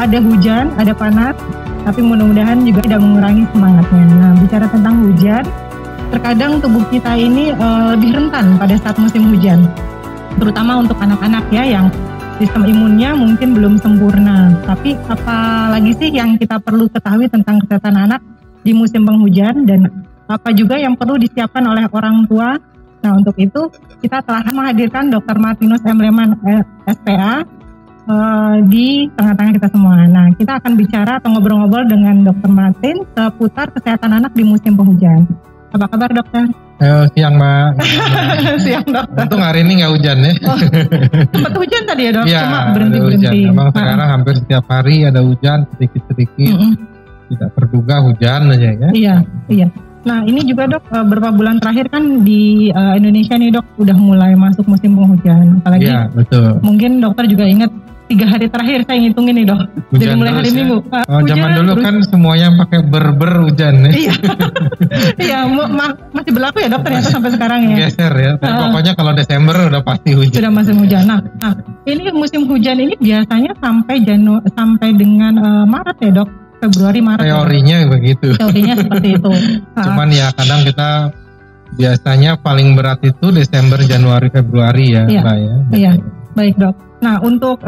ada hujan, ada panas, tapi mudah-mudahan juga tidak mengurangi semangatnya. Nah, bicara tentang hujan, terkadang tubuh kita ini lebih rentan pada saat musim hujan, terutama untuk anak-anak ya yang sistem imunnya mungkin belum sempurna. Tapi apalagi sih yang kita perlu ketahui tentang kesehatan anak di musim penghujan dan apa juga yang perlu disiapkan oleh orang tua. Nah, untuk itu kita telah menghadirkan Dr. Martinus M. Lehmann SPA di tengah-tengah kita semua. Nah, kita akan bicara atau ngobrol-ngobrol dengan Dr. Martin seputar kesehatan anak di musim penghujan. Apa kabar, dokter? Siang, Mbak. Siang, dokter. Untung hari ini nggak hujan ya. Oh, sempat hujan tadi ya, dok? Ya, cuma berhenti-berhenti. Memang sekarang hampir setiap hari ada hujan, sedikit-sedikit. Tidak terduga hujan aja ya. Iya. Nah, ini juga, dok, beberapa bulan terakhir kan di Indonesia nih, dok, udah mulai masuk musim penghujan. Apalagi ya, betul. Mungkin dokter juga ingat 3 hari terakhir saya ngitungin nih, dok. Hujan dari mulai hari Minggu. Zaman dulu terus. Kan semuanya pakai hujan ya. Iya, masih berlaku ya, dok, ternyata sampai sekarang ya. Geser ya. Pokoknya kalau Desember udah pasti hujan. Sudah musim hujan. Nah, ini musim hujan ini biasanya sampai dengan Maret ya, dok. Februari, Maret. Teorinya ya, begitu. Teorinya seperti itu. Cuman ya kadang kita biasanya paling berat itu Desember, Januari, Februari ya, Mbak ya. Iya, baik, dok. Nah, untuk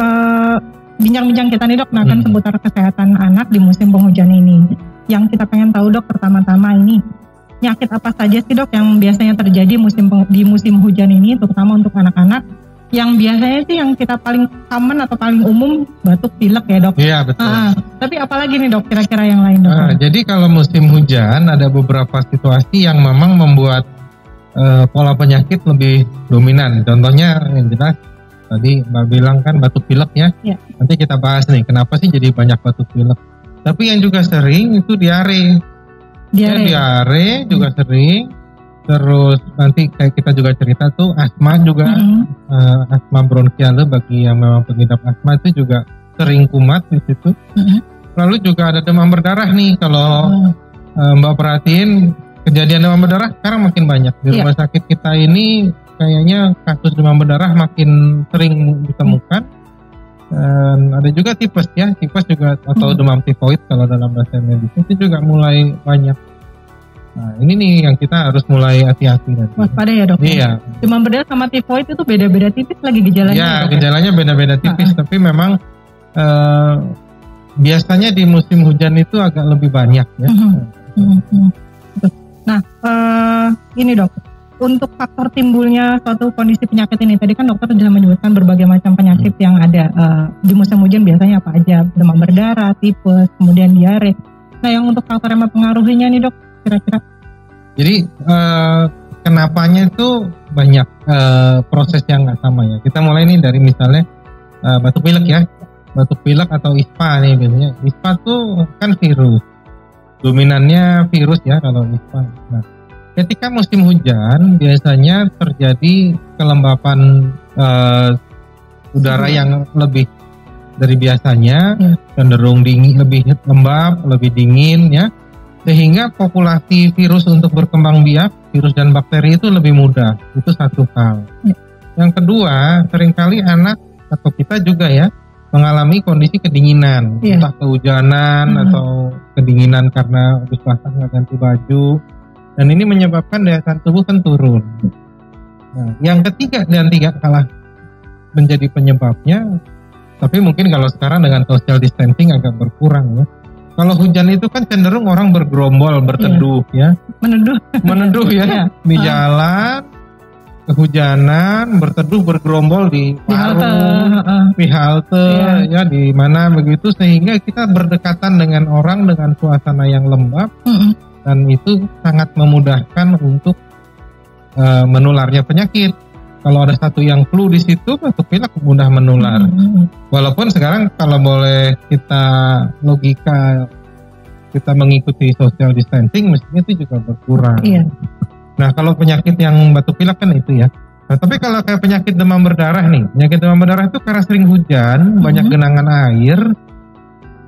bincang-bincang kita nih, dok, akan seputar kesehatan anak di musim penghujan ini. Yang kita pengen tahu, dok, pertama-tama ini penyakit apa saja sih, dok, yang biasanya terjadi di musim hujan ini, terutama untuk anak-anak. Yang biasanya sih yang kita paling common atau paling umum batuk pilek ya, dok. Iya, betul. Tapi apalagi nih, dok, kira-kira yang lain, dok? Jadi kalau musim hujan ada beberapa situasi yang memang membuat pola penyakit lebih dominan. Contohnya yang jelas tadi Mbak bilang kan batuk pilek ya. Nanti kita bahas nih kenapa sih jadi banyak batuk pilek. Tapi yang juga sering itu diare. Diare juga sering. Terus nanti kayak kita juga cerita tuh asma juga, asma bronkial bagi yang memang pengidap asma itu juga sering kumat di situ. Lalu juga ada demam berdarah nih, kalau Mbak perhatiin kejadian demam berdarah sekarang makin banyak di rumah sakit kita ini. Kayaknya kasus demam berdarah makin sering ditemukan. Dan ada juga tipes juga atau demam tifoid kalau dalam bahasa medis itu juga mulai banyak. Nah, ini nih yang kita harus mulai hati-hati nanti. Waspada ya, dok. Iya. Demam berdarah sama tifoid itu beda-beda tipis lagi gejalanya. Ya, gejalanya beda-beda tipis, tapi memang biasanya di musim hujan itu agak lebih banyak ya. Nah, ini, dok, untuk faktor timbulnya suatu kondisi penyakit ini, tadi kan dokter sudah menyebutkan berbagai macam penyakit yang ada di musim hujan biasanya apa aja, demam berdarah, tipes, kemudian diare. Nah, yang untuk faktor yang mempengaruhinya nih, dok, kira-kira? Jadi kenapanya itu banyak proses yang nggak sama ya. Kita mulai nih dari misalnya batuk pilek ya, batuk pilek atau ISPA nih biasanya. ISPA tuh kan virus, dominannya virus ya kalau ISPA. Nah, ketika musim hujan biasanya terjadi kelembapan udara yang lebih dari biasanya, cenderung dingin, lebih lembab, lebih dingin ya. Sehingga populasi virus untuk berkembang biak, virus dan bakteri itu lebih mudah. Itu satu hal. Yang kedua, seringkali anak atau kita juga ya mengalami kondisi kedinginan, entah kehujanan atau kedinginan karena habis basah nggak ganti baju, dan ini menyebabkan daya tahan tubuh kan turun. Nah, yang ketiga dan tidak kalah menjadi penyebabnya, tapi mungkin kalau sekarang dengan social distancing agak berkurang ya. Kalau hujan itu kan cenderung orang bergerombol, berteduh ya. Meneduh ya. Di jalan, kehujanan, berteduh, bergerombol di warung, di halte ya, di mana begitu, sehingga kita berdekatan dengan orang dengan suasana yang lembab, dan itu sangat memudahkan untuk menularnya penyakit. Kalau ada satu yang flu di situ, batuk pilek mudah menular. Walaupun sekarang kalau boleh kita logika, kita mengikuti social distancing, mestinya itu juga berkurang. Nah, kalau penyakit yang batuk pilek kan itu ya. Nah, tapi kalau kayak penyakit demam berdarah nih, penyakit demam berdarah itu karena sering hujan, banyak genangan air.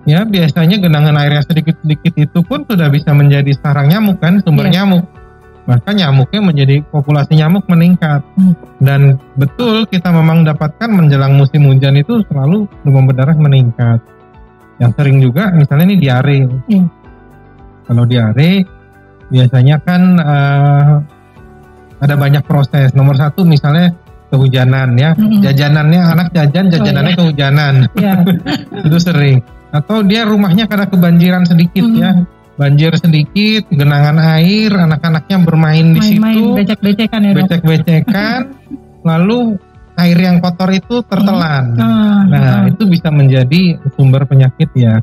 Ya, biasanya genangan air yang sedikit-sedikit itu pun sudah bisa menjadi sarang nyamuk kan, sumber nyamuk. Maka nyamuknya menjadi, populasi nyamuk meningkat. Dan betul kita memang dapatkan menjelang musim hujan itu selalu demam berdarah meningkat. Yang sering juga misalnya ini diare. Kalau diare biasanya kan ada banyak proses. Nomor satu misalnya kehujanan ya, jajanannya anak jajanannya kehujanan, itu sering. Atau dia rumahnya karena kebanjiran sedikit ya, banjir sedikit, genangan air, anak-anaknya bermain di situ, becek-becekan ya, becek-becekan, lalu air yang kotor itu tertelan. Itu bisa menjadi sumber penyakit ya.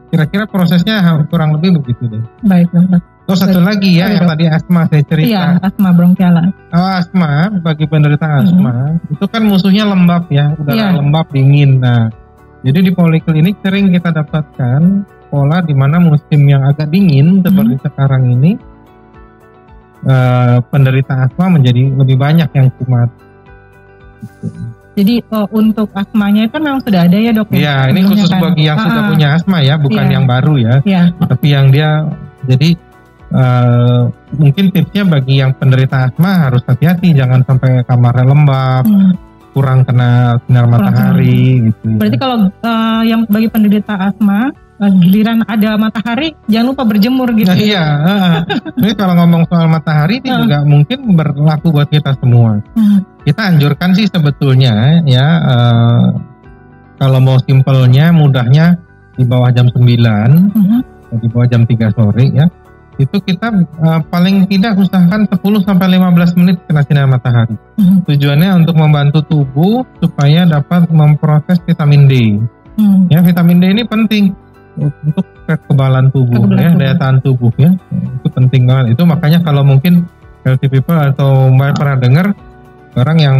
Kira-kira prosesnya kurang lebih begitu deh. Baik, Dok. Terus satu lagi ya, yang tadi asma saya cerita. Iya, asma bronkialis. Asma, bagi penderita asma, itu kan musuhnya lembab ya, udara lembab, dingin. Nah, jadi di poliklinik sering kita dapatkan pola di mana musim yang agak dingin seperti sekarang ini, penderita asma menjadi lebih banyak yang kumat. Jadi untuk asmanya kan memang sudah ada ya, Dok? Iya, ini khusus bagi yang sudah punya asma ya, bukan yang baru ya. Tapi yang dia jadi mungkin tipsnya bagi yang penderita asma harus hati-hati, jangan sampai kamarnya lembab, kurang kena sinar matahari gitu. Berarti kalau yang bagi penderita asma, giliran ada matahari jangan lupa berjemur gitu. Nah, iya. Jadi kalau ngomong soal matahari ini juga mungkin berlaku buat kita semua. Kita anjurkan sih sebetulnya ya, kalau mau simpelnya, mudahnya di bawah jam 9, di bawah jam 3 sore ya. Itu kita paling tidak usahakan 10-15 menit kena sinar matahari. Tujuannya untuk membantu tubuh supaya dapat memproses vitamin D. Ya, vitamin D ini penting untuk kekebalan tubuh, daya tahan tubuh ya. Itu penting banget. Itu makanya kalau mungkin healthy people atau Mbak pernah dengar orang yang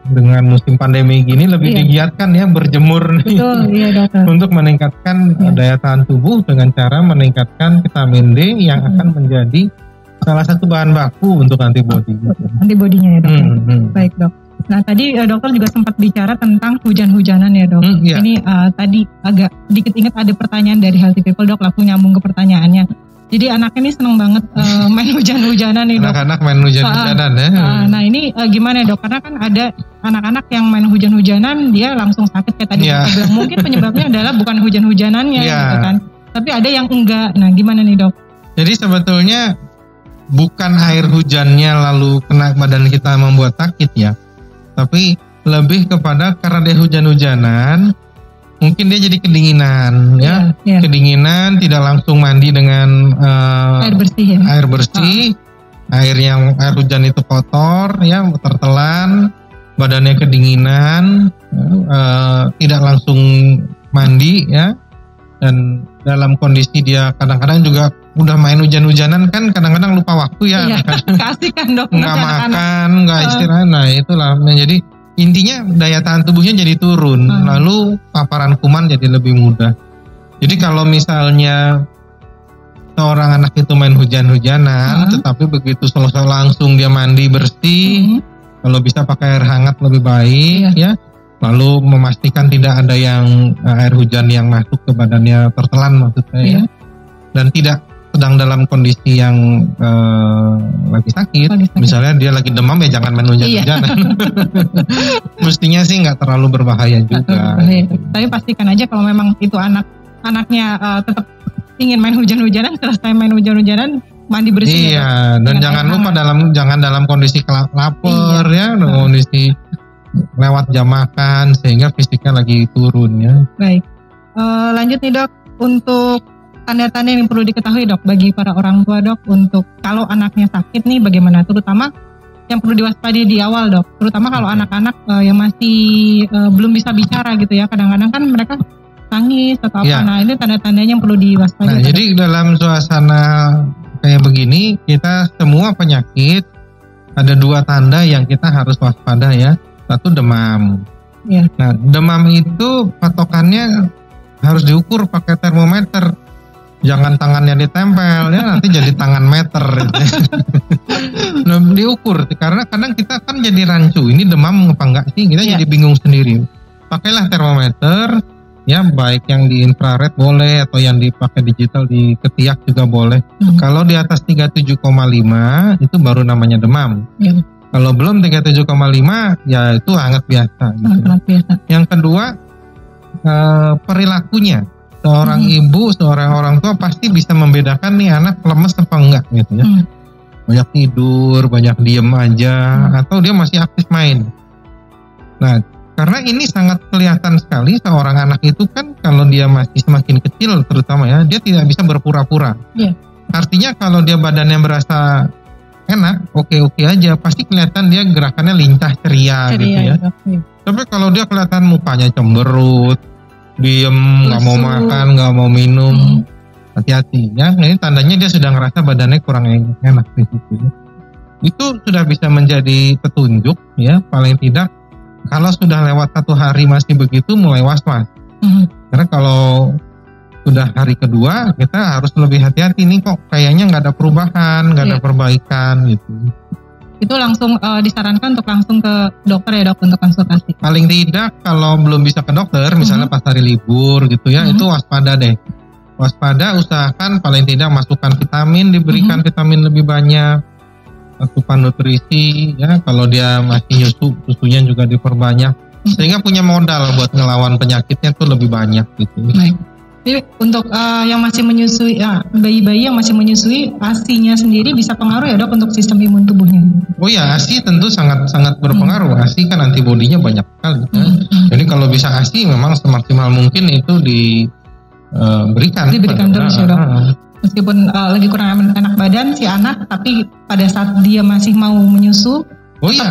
dengan musim pandemi gini lebih digiatkan ya berjemur untuk meningkatkan daya tahan tubuh dengan cara meningkatkan vitamin D yang akan menjadi salah satu bahan baku untuk antibodi. Antibodinya ya, Dok. Baik, Dok. Nah, tadi dokter juga sempat bicara tentang hujan-hujanan ya, Dok. Ini tadi agak sedikit ingat ada pertanyaan dari Healthy People, Dok, langsung nyambung ke pertanyaannya. Jadi anak ini seneng banget main hujan-hujanan nih, Dok. Anak-anak main hujan-hujanan ya. Nah ini gimana, Dok? Karena kan ada anak-anak yang main hujan-hujanan dia langsung sakit kayak tadi Dokter bilang. Mungkin penyebabnya adalah bukan hujan-hujanannya gitu kan. Tapi ada yang enggak. Nah gimana nih, Dok? Jadi sebetulnya bukan air hujannya lalu kena badan kita membuat sakit ya. Tapi lebih kepada karena dia hujan-hujanan, mungkin dia jadi kedinginan ya. Kedinginan, tidak langsung mandi dengan air bersih ya. Air hujan itu kotor ya, tertelan, badannya kedinginan, tidak langsung mandi ya. Dan dalam kondisi dia kadang-kadang juga udah main hujan-hujanan kan, kadang-kadang lupa waktu ya. Kasih kan, Dok. Nggak makan, nggak istirahat. Nah itulah, jadi intinya daya tahan tubuhnya jadi turun, lalu paparan kuman jadi lebih mudah. Jadi kalau misalnya seorang anak itu main hujan-hujanan, tetapi begitu selesai langsung dia mandi bersih, kalau bisa pakai air hangat lebih baik ya. Lalu memastikan tidak ada yang air hujan yang masuk ke badannya tertelan maksud saya, dan tidak sedang dalam kondisi yang lagi sakit. Misalnya dia lagi demam ya jangan main hujan-hujanan. Mestinya sih nggak terlalu berbahaya juga. Tapi pastikan aja kalau memang itu anaknya tetap ingin main hujan-hujanan, selesai main hujan-hujanan mandi bersih. Iya, dan jangan lupa jangan dalam kondisi lapar ya, kondisi lewat jam makan sehingga fisiknya lagi turun ya. Baik, lanjut nih, Dok, untuk tanda-tanda yang perlu diketahui, Dok, bagi para orang tua, Dok, untuk kalau anaknya sakit nih bagaimana, terutama yang perlu diwaspadai di awal, Dok, terutama kalau anak-anak yang masih belum bisa bicara gitu ya, kadang-kadang kan mereka tangis atau apa. Nah ini tanda-tandanya yang perlu diwaspadai. Nah jadi dalam suasana kayak begini, kita semua penyakit ada dua tanda yang kita harus waspada ya. Satu, demam. Nah demam itu patokannya harus diukur pakai termometer. Jangan tangannya ditempel ya, nanti jadi tangan meter gitu. Nah, diukur karena kadang kita kan jadi rancu, ini demam apa enggak sih, kita jadi bingung sendiri. Pakailah termometer ya, baik yang di infrared boleh atau yang dipakai digital di ketiak juga boleh. Kalau di atas 37,5 itu baru namanya demam. Kalau belum 37,5 ya itu hangat biasa gitu. Yang kedua, perilakunya. Seorang ibu, seorang orang tua pasti bisa membedakan nih anak lemes apa enggak gitu ya. Banyak tidur, banyak diem aja, atau dia masih aktif main. Nah, karena ini sangat kelihatan sekali seorang anak itu kan kalau dia masih semakin kecil terutama ya, dia tidak bisa berpura-pura. Artinya kalau dia badannya berasa enak, oke-oke aja, pasti kelihatan dia gerakannya lincah, ceria gitu ya. Tapi kalau dia kelihatan mukanya cemberut, diem, nggak mau makan, nggak mau minum, hati-hati ya. Ini tandanya dia sudah ngerasa badannya kurang enak di situ. Itu sudah bisa menjadi petunjuk ya, paling tidak kalau sudah lewat 1 hari masih begitu mulai was-was. Karena kalau sudah hari kedua kita harus lebih hati-hati nih, kok kayaknya nggak ada perubahan, nggak ada perbaikan gitu. Itu langsung disarankan untuk langsung ke dokter ya dok untuk konsultasi. Paling tidak kalau belum bisa ke dokter, misalnya pas hari libur gitu ya, itu waspada deh. Waspada, usahakan paling tidak masukkan vitamin, diberikan vitamin lebih banyak, asupan nutrisi ya. Kalau dia masih nyusu, susunya juga diperbanyak, sehingga punya modal buat ngelawan penyakitnya tuh lebih banyak gitu. Baik. Jadi untuk yang masih menyusui, bayi-bayi yang masih menyusui, ASI-nya sendiri bisa pengaruh ya dok untuk sistem imun tubuhnya? Oh ya, ASI tentu sangat berpengaruh. ASI kan antibodinya banyak sekali. Jadi kalau bisa ASI memang semaksimal mungkin itu diberikan terus ya dok. Meskipun lagi kurang enak badan si anak, tapi pada saat dia masih mau menyusu,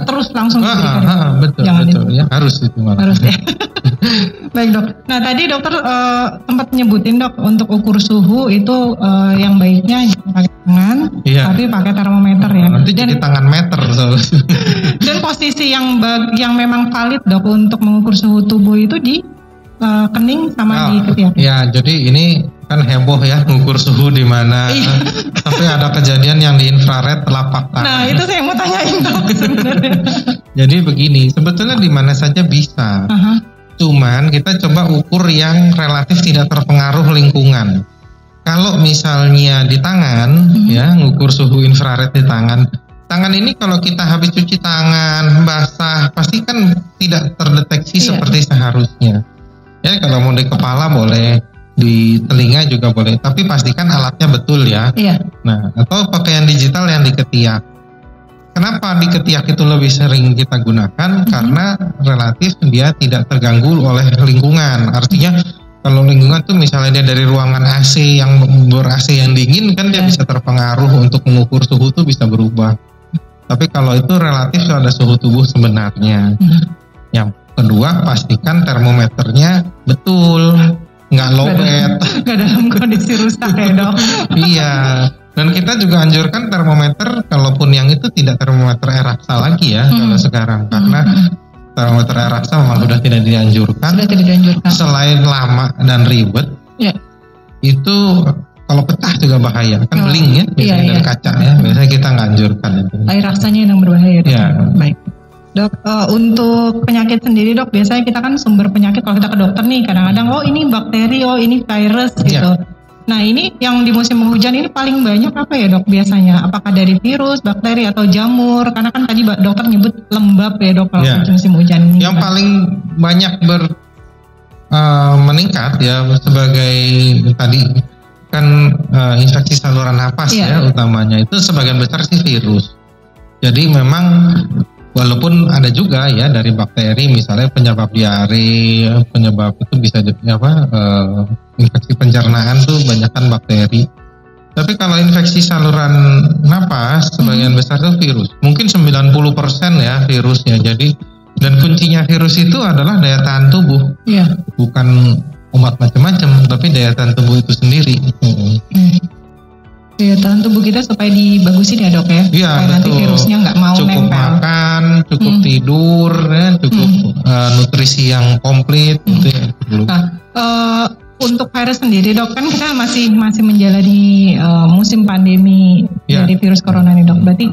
terus langsung diberikan. Betul ya, harus itu malah. Harus ya. Baik dok. Nah tadi dokter sempat nyebutin dok untuk ukur suhu itu yang baiknya pakai tangan, tapi pakai termometer ya. Nanti jadi tangan meter. Dan posisi yang memang valid dok untuk mengukur suhu tubuh itu di kening sama di ketiak. Ya, jadi ini kan heboh ya mengukur suhu di mana. Tapi ada kejadian yang di infrared telapak tangan. Nah itu saya mau tanyain dok sebenarnya. Jadi begini, sebetulnya di mana saja bisa. Cuman kita coba ukur yang relatif tidak terpengaruh lingkungan. Kalau misalnya di tangan, ya ngukur suhu infrared di tangan. Tangan ini kalau kita habis cuci tangan, basah, pasti kan tidak terdeteksi seperti seharusnya. Ya kalau mau di kepala boleh, di telinga juga boleh. Tapi pastikan alatnya betul ya. Nah, atau pakaian digital yang di ketiak. Kenapa di ketiak itu lebih sering kita gunakan? Karena relatif dia tidak terganggu oleh lingkungan. Artinya kalau lingkungan tuh misalnya dia dari ruangan AC yang ber-AC yang dingin kan dia bisa terpengaruh untuk mengukur suhu tuh bisa berubah. Tapi kalau itu relatif ada suhu tubuh sebenarnya. Yang kedua pastikan termometernya betul, nggak lowbat. Nggak dalam kondisi rusak ya dok. Iya. Dan kita juga anjurkan termometer, kalaupun yang itu tidak termometer Eraksa lagi ya kalau sekarang, karena termometer Eraksa memang sudah tidak dianjurkan. Selain lama dan ribet, itu kalau pecah juga bahaya, kan beling ya, dari kaca ya. Biasanya kita nggak anjurkan itu. Air raksanya yang berbahaya. Dok. Ya. Baik. Dok, untuk penyakit sendiri dok, biasanya kita kan sumber penyakit kalau kita ke dokter nih, kadang-kadang ini bakteri, ini virus gitu. Nah ini yang di musim hujan ini paling banyak apa ya dok biasanya? Apakah dari virus, bakteri atau jamur? Karena kan tadi dokter nyebut lembab ya dok kalau musim hujan ini. Yang paling banyak meningkat ya sebagai tadi kan infeksi saluran napas ya utamanya itu sebagian besar sih virus. Jadi memang walaupun ada juga ya dari bakteri misalnya penyebab diare, penyebab itu bisa jadi infeksi pencernaan tuh banyakkan bakteri. Tapi kalau infeksi saluran napas sebagian besar itu virus. Mungkin 90% ya virusnya. Jadi dan kuncinya virus itu adalah daya tahan tubuh. Bukan obat macam-macam, tapi daya tahan tubuh itu sendiri. Daya tahan tubuh kita supaya dibagusin ya dok ya. Supaya nanti virusnya nggak mau cukup nempel. Makan, cukup tidur, cukup nutrisi yang komplit. Gitu ya. Untuk virus sendiri dok, kan kita masih menjalani musim pandemi dari virus corona nih dok. Berarti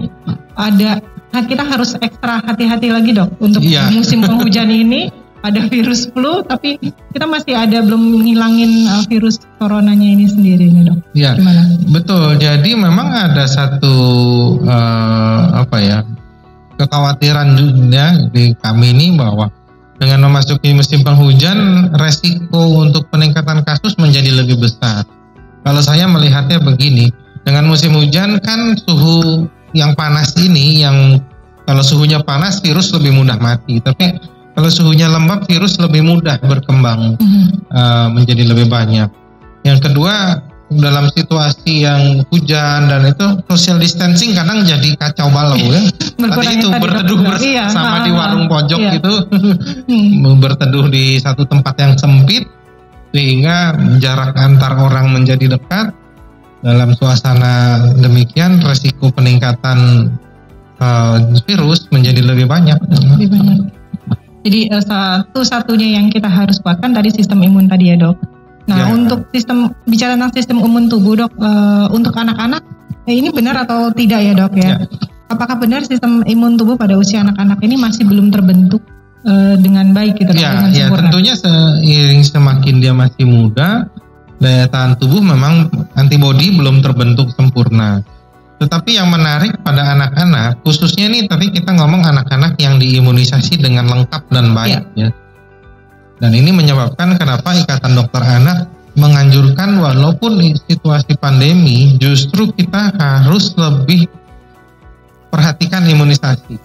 kita harus ekstra hati-hati lagi dok untuk musim penghujan ini. Ada virus flu, tapi kita masih belum ngilangin virus coronanya ini sendiri nih dok. Gimana? Betul. Jadi memang ada satu kekhawatiran juga di kami ini bahwa dengan memasuki musim penghujan, resiko untuk peningkatan kasus menjadi lebih besar. Kalau saya melihatnya begini, dengan musim hujan kan suhu yang panas ini, yang kalau suhunya panas virus lebih mudah mati, tapi kalau suhunya lembab virus lebih mudah berkembang menjadi lebih banyak. Yang kedua, dalam situasi yang hujan dan itu social distancing kadang jadi kacau balau ya. Tadi itu berteduh bersama di warung pojok gitu, berteduh di satu tempat yang sempit sehingga jarak antar orang menjadi dekat. Dalam suasana demikian resiko peningkatan virus menjadi lebih banyak. Jadi satu-satunya yang kita harus kuatkan tadi sistem imun tadi ya dok. Nah untuk bicara tentang sistem imun tubuh dok, untuk anak-anak ini benar atau tidak ya dok ya? Apakah benar sistem imun tubuh pada usia anak-anak ini masih belum terbentuk dengan baik gitu? Ya tentunya seiring semakin dia masih muda, daya tahan tubuh memang antibodi belum terbentuk sempurna. Tetapi yang menarik pada anak-anak, khususnya nih tadi kita ngomong anak-anak yang diimunisasi dengan lengkap dan baik ya. Dan ini menyebabkan kenapa Ikatan Dokter Anak menganjurkan walaupun situasi pandemi justru kita harus lebih perhatikan imunisasi.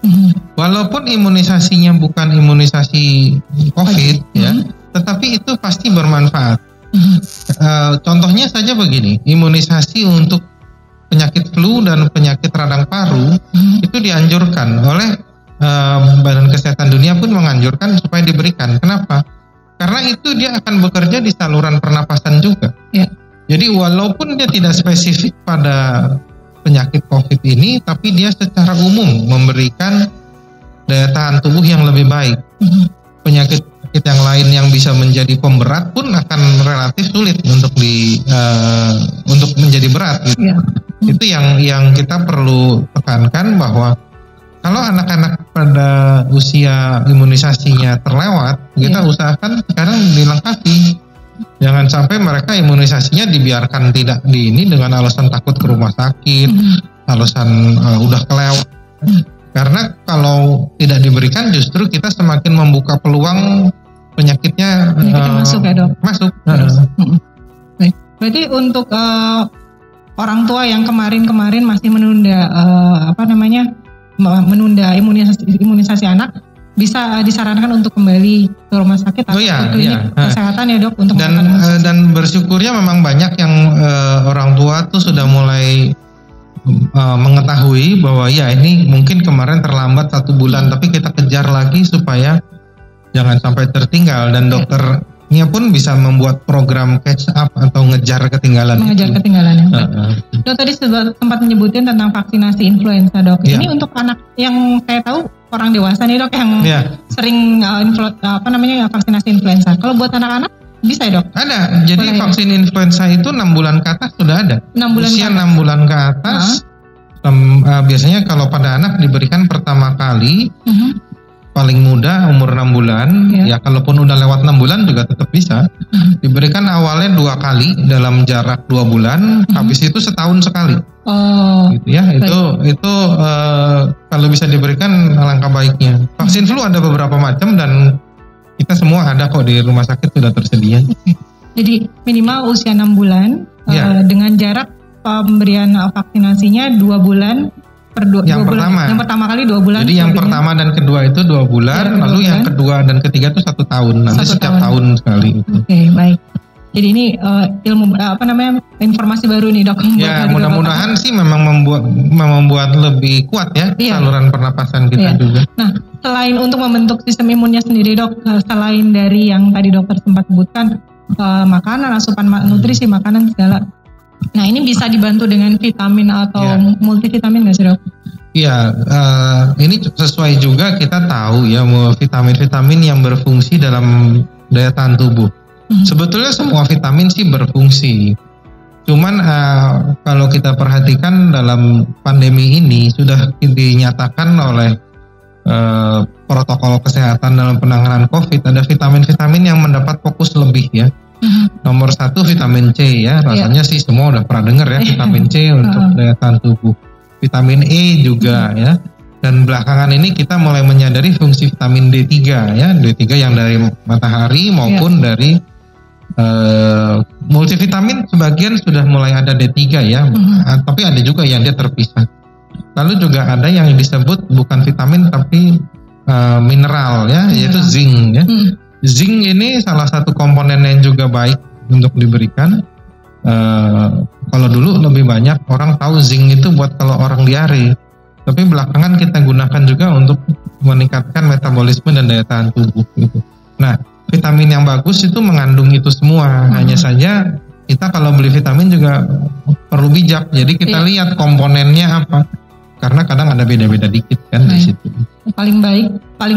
Walaupun imunisasinya bukan imunisasi COVID ya, tetapi itu pasti bermanfaat. Contohnya saja begini, imunisasi untuk penyakit flu dan penyakit radang paru itu dianjurkan oleh Badan Kesehatan Dunia pun menganjurkan supaya diberikan. Kenapa? Karena itu dia akan bekerja di saluran pernapasan juga. Jadi walaupun dia tidak spesifik pada penyakit COVID ini, tapi dia secara umum memberikan daya tahan tubuh yang lebih baik. Penyakit yang lain yang bisa menjadi pemberat pun akan relatif sulit untuk untuk menjadi berat. Gitu. Itu yang kita perlu tekankan bahwa kalau anak-anak pada usia imunisasinya terlewat, kita usahakan sekarang dilengkapi. Jangan sampai mereka imunisasinya dibiarkan tidak dengan alasan takut ke rumah sakit, alasan udah kelewat. Karena kalau tidak diberikan justru kita semakin membuka peluang penyakitnya masuk ya dok? Masuk. Baik. Berarti untuk orang tua yang kemarin masih menunda menunda imunisasi anak, bisa disarankan untuk kembali ke rumah sakit atau klinik kesehatan ya dok untuk dan bersyukurnya memang banyak yang orang tua tuh sudah mulai mengetahui bahwa ya ini mungkin kemarin terlambat 1 bulan, tapi kita kejar lagi supaya jangan sampai tertinggal, dan dokternya pun bisa membuat program catch up atau ngejar ketinggalan. Dok tadi sempat menyebutin tentang vaksinasi influenza dok. Ini untuk anak yang saya tahu orang dewasa nih dok yang sering vaksinasi influenza. Kalau buat anak-anak bisa ya dok? Ada. Jadi vaksin influenza itu 6 bulan ke atas sudah ada. 6 bulan ke atas. Biasanya kalau pada anak diberikan pertama kali. Paling muda umur 6 bulan, ya kalaupun udah lewat 6 bulan juga tetap bisa. Diberikan awalnya 2 kali dalam jarak 2 bulan, habis itu setahun sekali. Gitu ya, itu kalau bisa diberikan alangkah baiknya. Vaksin flu ada beberapa macam dan kita semua ada kok di rumah sakit sudah tersedia. Jadi minimal usia 6 bulan dengan jarak pemberian vaksinasinya 2 bulan. Yang pertama kali 2 bulan. Jadi yang pertama dan kedua itu 2 bulan, lalu yang kedua dan ketiga itu 1 tahun. Nanti setiap tahun sekali. Oke, baik. Jadi ini informasi baru nih dok. Ya mudah-mudahan sih memang membuat lebih kuat ya saluran pernapasan kita juga. Nah selain untuk membentuk sistem imunnya sendiri dok, selain dari yang tadi dokter sempat sebutkan makanan, asupan nutrisi makanan segala. Nah ini bisa dibantu dengan vitamin atau multivitamin nggak sih dok? Iya, ini sesuai juga kita tahu ya vitamin-vitamin yang berfungsi dalam daya tahan tubuh. Sebetulnya semua vitamin sih berfungsi. Cuman kalau kita perhatikan dalam pandemi ini sudah dinyatakan oleh protokol kesehatan dalam penanganan COVID, ada vitamin-vitamin yang mendapat fokus lebih ya. Nomor 1 vitamin C ya, rasanya sih semua udah pernah dengar ya vitamin C untuk daya tahan tubuh. Vitamin E juga ya, Dan belakangan ini kita mulai menyadari fungsi vitamin D3 ya, D3 yang dari matahari maupun dari multivitamin sebagian sudah mulai ada D3 ya, tapi ada juga yang dia terpisah. Lalu juga ada yang disebut bukan vitamin tapi mineral ya, yaitu zinc ya. Zinc ini salah satu komponen yang juga baik untuk diberikan. Kalau dulu lebih banyak orang tahu zinc itu buat kalau orang diare. Tapi belakangan kita gunakan juga untuk meningkatkan metabolisme dan daya tahan tubuh gitu. Nah, vitamin yang bagus itu mengandung itu semua. Hanya saja kita kalau beli vitamin juga perlu bijak. Jadi kita lihat komponennya apa. Karena kadang ada beda-beda dikit kan di situ. Paling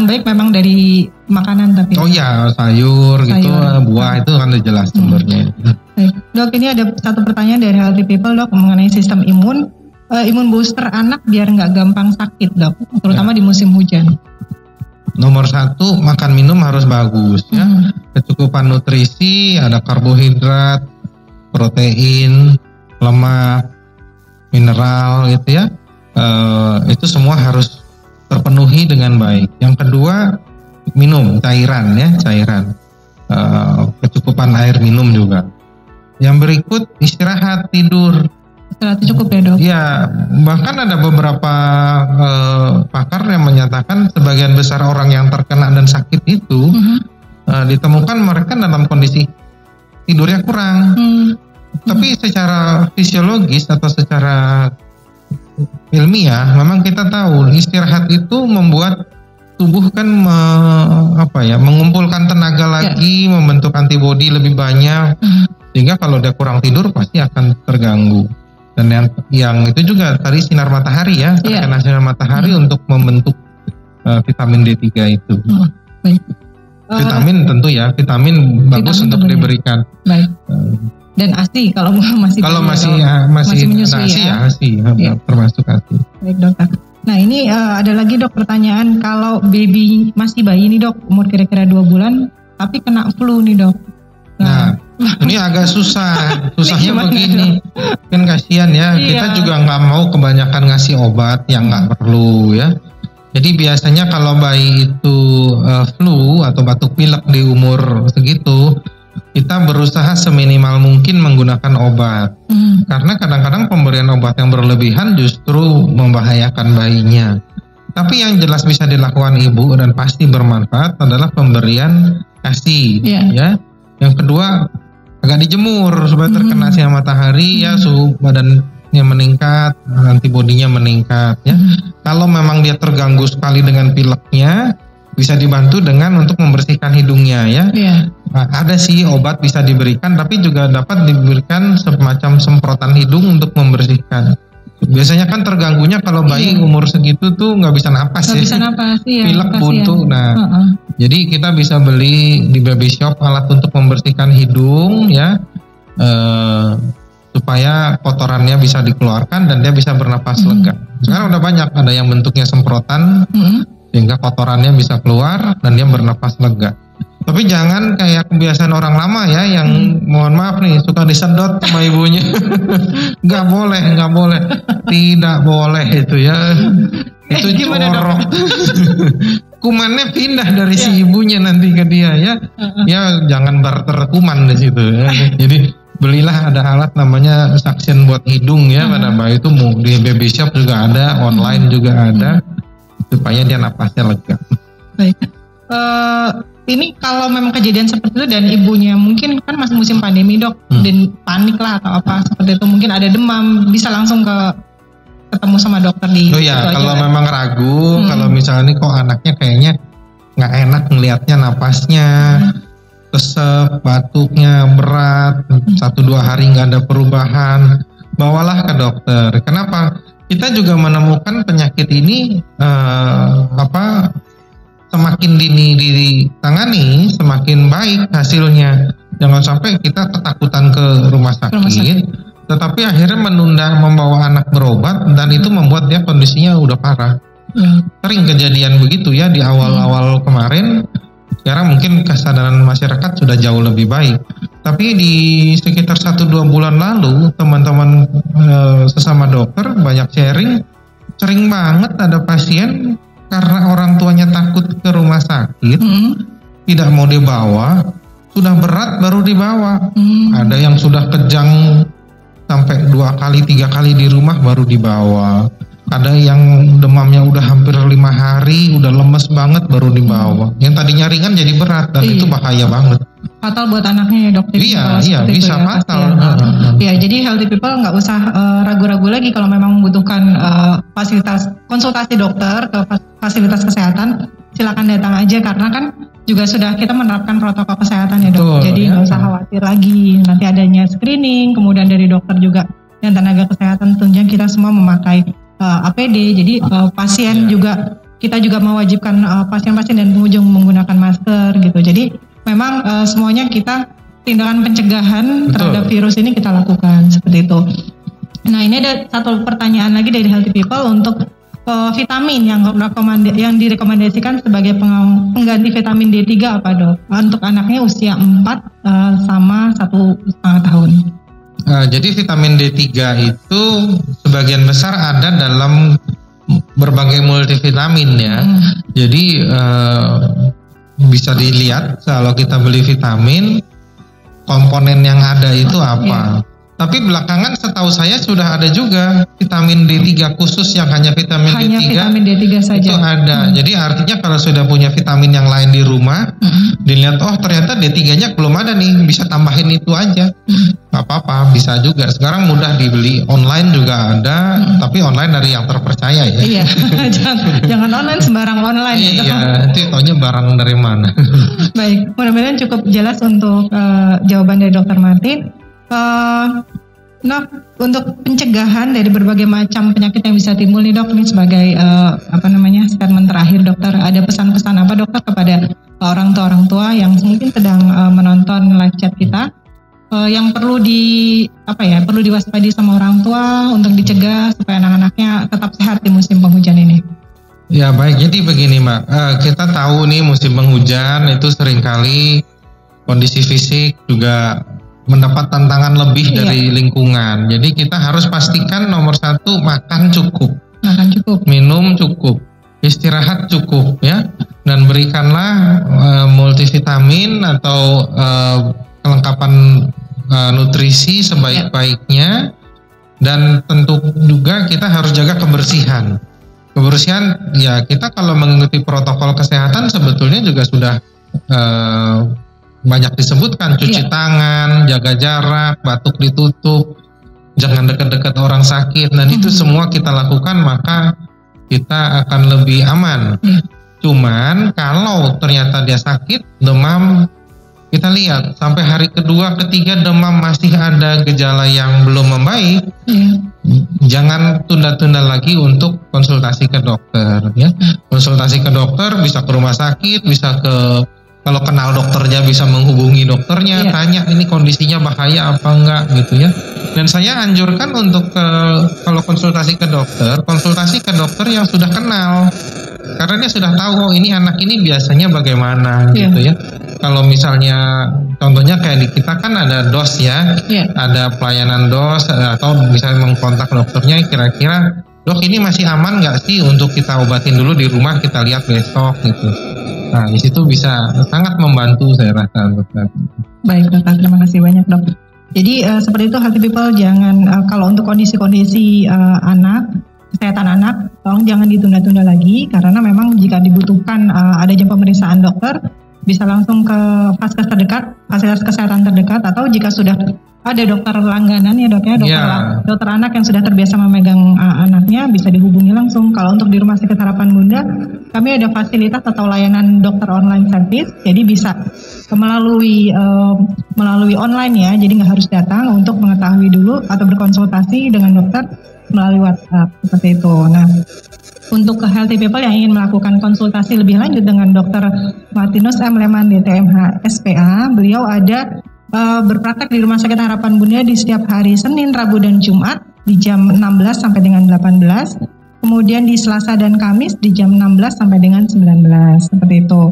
baik memang dari makanan tapi. Oh ya, sayur gitu, buah itu kan udah jelas sumbernya. Baik. Dok, ini ada satu pertanyaan dari Healthy People, Dok, mengenai sistem imun booster anak biar nggak gampang sakit, Dok, terutama di musim hujan. Nomor 1, makan minum harus bagus ya. Kecukupan nutrisi, ada karbohidrat, protein, lemak, mineral gitu ya. Itu semua harus terpenuhi dengan baik. Yang kedua, minum cairan ya, cairan. Kecukupan air minum juga. Yang berikut istirahat, tidur. Istirahat cukup ya, Dok? Ya, bahkan ada beberapa pakar yang menyatakan sebagian besar orang yang terkena dan sakit itu ditemukan mereka dalam kondisi tidurnya kurang. Tapi secara fisiologis atau secara ilmiah, memang kita tahu istirahat itu membuat tubuh kan mengumpulkan tenaga lagi, membentuk antibodi lebih banyak, sehingga kalau dia kurang tidur pasti akan terganggu. Dan yang itu juga tadi sinar matahari ya, terkena sinar matahari untuk membentuk vitamin D3 itu. Vitamin tentu ya, vitamin bagus untuk diberikan. Baik. Dan ASI kalau masih menyusui ya, ASI termasuk ASI. Baik, Dokter. Nah, ini ada lagi, Dok, pertanyaan kalau baby masih bayi nih, Dok, umur kira-kira 2 bulan tapi kena flu nih, Dok. Nah, ini agak susah. Susahnya begini. Kan kasihan ya. Kita juga nggak mau kebanyakan ngasih obat yang nggak perlu ya. Jadi biasanya kalau bayi itu flu atau batuk pilek di umur segitu, kita berusaha seminimal mungkin menggunakan obat. Karena kadang-kadang pemberian obat yang berlebihan justru membahayakan bayinya. Tapi yang jelas bisa dilakukan ibu dan pasti bermanfaat adalah pemberian ASI ya. Yang kedua, agak dijemur supaya terkena sinar matahari ya, suhu badannya meningkat, antibodinya meningkat ya. Kalau memang dia terganggu sekali dengan pileknya, bisa dibantu dengan untuk membersihkan hidungnya ya. Nah, ada sih obat bisa diberikan, tapi juga dapat diberikan semacam semprotan hidung untuk membersihkan. Biasanya kan terganggunya kalau bayi umur segitu tuh nggak bisa napas ya. Bisa napas ya. Pilek buntu. Nah, jadi kita bisa beli di baby shop alat untuk membersihkan hidung ya, supaya kotorannya bisa dikeluarkan dan dia bisa bernapas lega. Sekarang udah banyak, ada yang bentuknya semprotan sehingga kotorannya bisa keluar dan dia bernapas lega. Tapi jangan kayak kebiasaan orang lama ya, yang mohon maaf nih suka disedot sama ibunya. Nggak boleh, tidak boleh itu ya. Itu jorok. Kumannya pindah dari si ibunya nanti ke dia ya. Ya jangan barter kuman di situ ya. Jadi belilah ada alat namanya suction buat hidung ya pada bayi itu, di baby shop juga ada, online juga ada, supaya dia napasnya lega. Baik. Ini kalau memang kejadian seperti itu dan ibunya mungkin kan masih musim pandemi, Dok, dan panik lah atau apa seperti itu, mungkin ada demam, bisa langsung ketemu sama dokter di. Oh ya, kalau memang ragu, kalau misalnya nih kok anaknya kayaknya nggak enak ngelihatnya napasnya, kesep, batuknya berat, 1-2 hari nggak ada perubahan, bawalah ke dokter. Kenapa? Kita juga menemukan penyakit ini semakin dini ditangani, semakin baik hasilnya. Jangan sampai kita ketakutan ke rumah sakit, tetapi akhirnya menunda membawa anak berobat dan itu membuat dia kondisinya udah parah. Sering kejadian begitu ya di awal-awal kemarin. Sekarang mungkin kesadaran masyarakat sudah jauh lebih baik. Tapi di sekitar 1-2 bulan lalu, teman-teman sesama dokter banyak sharing, sering banget ada pasien karena orang tuanya takut ke rumah sakit, tidak mau dibawa, sudah berat baru dibawa. Ada yang sudah kejang sampai 2 kali 3 kali di rumah baru dibawa. Ada yang demamnya udah hampir 5 hari, udah lemes banget baru dibawa. Yang tadinya ringan jadi berat dan itu bahaya banget. Fatal buat anaknya ya dok. Iya bisa fatal. Ya jadi healthy people nggak usah ragu-ragu lagi kalau memang membutuhkan fasilitas konsultasi dokter ke fasilitas kesehatan, silakan datang aja karena kan juga sudah kita menerapkan protokol kesehatan ya dok. Betul, jadi nggak usah khawatir lagi. Nanti adanya screening, kemudian dari dokter juga dan tenaga kesehatan tentunya kita semua memakai APD. Jadi pasien juga kita juga mewajibkan pasien-pasien dan pengunjung menggunakan masker gitu. Jadi memang semuanya kita tindakan pencegahan terhadap virus ini kita lakukan seperti itu. Nah ini ada satu pertanyaan lagi dari Healthy People untuk vitamin yang direkomendasikan sebagai pengganti vitamin D3 apa dok? Untuk anaknya usia 4 sama 1,5 tahun. Jadi vitamin D3 itu sebagian besar ada dalam berbagai multivitamin ya. Jadi bisa dilihat kalau kita beli vitamin komponen yang ada itu apa. Tapi belakangan setahu saya sudah ada juga vitamin D3 khusus yang hanya vitamin D3 saja. Itu ada. Jadi artinya kalau sudah punya vitamin yang lain di rumah, dilihat oh ternyata D3-nya belum ada nih, bisa tambahin itu aja. Gak apa-apa, bisa juga. Sekarang mudah dibeli, online juga ada, tapi online dari yang terpercaya ya. Iya, jangan online sembarang online. Iya, itu taunya barang dari mana. Baik, mudah-mudahan cukup jelas untuk jawaban dari Dr. Martin. Nah, untuk pencegahan dari berbagai macam penyakit yang bisa timbul nih dok, ini sebagai statement terakhir dokter, ada pesan-pesan apa dokter kepada orang tua yang mungkin sedang menonton live chat kita, yang perlu perlu diwaspadai sama orang tua untuk dicegah supaya anak-anaknya tetap sehat di musim penghujan ini. Ya baik, jadi begini Mbak, kita tahu nih musim penghujan itu seringkali kondisi fisik juga mendapat tantangan lebih dari lingkungan. Jadi kita harus pastikan nomor 1 makan cukup, minum cukup, istirahat cukup ya, dan berikanlah multivitamin atau kelengkapan nutrisi sebaik-baiknya. Dan tentu juga kita harus jaga kebersihan. Kebersihan ya, kita kalau mengikuti protokol kesehatan sebetulnya juga sudah banyak disebutkan, cuci tangan, jaga jarak, batuk ditutup, jangan dekat-dekat orang sakit, dan itu semua kita lakukan maka kita akan lebih aman. Cuman kalau ternyata dia sakit, demam, kita lihat sampai hari kedua, ketiga demam masih ada gejala yang belum membaik, jangan tunda-tunda lagi untuk konsultasi ke dokter ya. Konsultasi ke dokter bisa ke rumah sakit, bisa ke, kalau kenal dokternya bisa menghubungi dokternya, tanya ini kondisinya bahaya apa enggak gitu ya. Dan saya anjurkan untuk kalau konsultasi ke dokter yang sudah kenal, karena dia sudah tahu oh ini anak ini biasanya bagaimana gitu ya. Kalau misalnya contohnya kayak di kita kan ada dos ya, ada pelayanan dos atau misalnya mengkontak dokternya, kira-kira dok ini masih aman nggak sih untuk kita obatin dulu di rumah, kita lihat besok gitu. Nah, di situ bisa sangat membantu saya rasa dokter. Baik dokter, terima kasih banyak dok. Jadi seperti itu Healthy People, jangan kalau untuk kondisi-kondisi kesehatan anak, tolong jangan ditunda-tunda lagi karena memang jika dibutuhkan adanya pemeriksaan dokter, bisa langsung ke vaskes terdekat, fasilitas kesehatan terdekat, atau jika sudah ada dokter langganan ya dok ya, dokter anak yang sudah terbiasa memegang anaknya bisa dihubungi langsung. Kalau untuk di Rumah Sakit Harapan Bunda, kami ada fasilitas atau layanan dokter online service, jadi bisa melalui online ya, jadi nggak harus datang untuk mengetahui dulu atau berkonsultasi dengan dokter melalui WhatsApp seperti itu. Nah, untuk Healthy People yang ingin melakukan konsultasi lebih lanjut dengan Dr. Martinus M. Leman DTMH SPA, beliau ada berpraktek di Rumah Sakit Harapan Bunda di setiap hari Senin, Rabu, dan Jumat di jam 16 sampai dengan 18. Kemudian di Selasa dan Kamis di jam 16 sampai dengan 19. Seperti itu.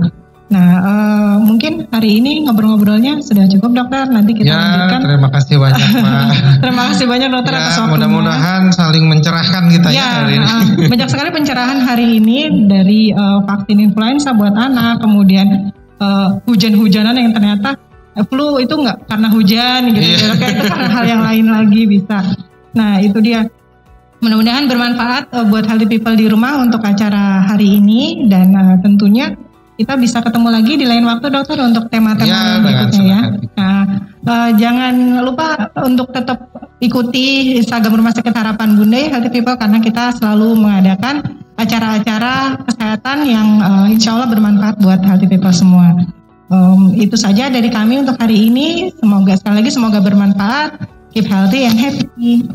Nah, mungkin hari ini ngobrol-ngobrolnya sudah cukup dokter. Nanti kita lanjutkan. Terima kasih banyak Pak. Terima kasih banyak dokter atas waktunya. Mudah-mudahan saling mencerahkan kita hari ini. Banyak sekali pencerahan hari ini dari vaksin influenza buat anak, kemudian hujan-hujanan yang ternyata flu itu nggak karena hujan gitu, itu karena hal yang lain lagi bisa. Nah itu dia. Mudah-mudahan bermanfaat buat healthy people di rumah untuk acara hari ini, dan tentunya kita bisa ketemu lagi di lain waktu dokter untuk tema-tema berikutnya ya. Nah, jangan lupa untuk tetap ikuti Instagram Rumah Sakit Harapan Bunda Healthy People, karena kita selalu mengadakan acara-acara kesehatan yang insya Allah bermanfaat buat healthy people semua. Itu saja dari kami untuk hari ini. Semoga sekali lagi semoga bermanfaat. Keep healthy and happy.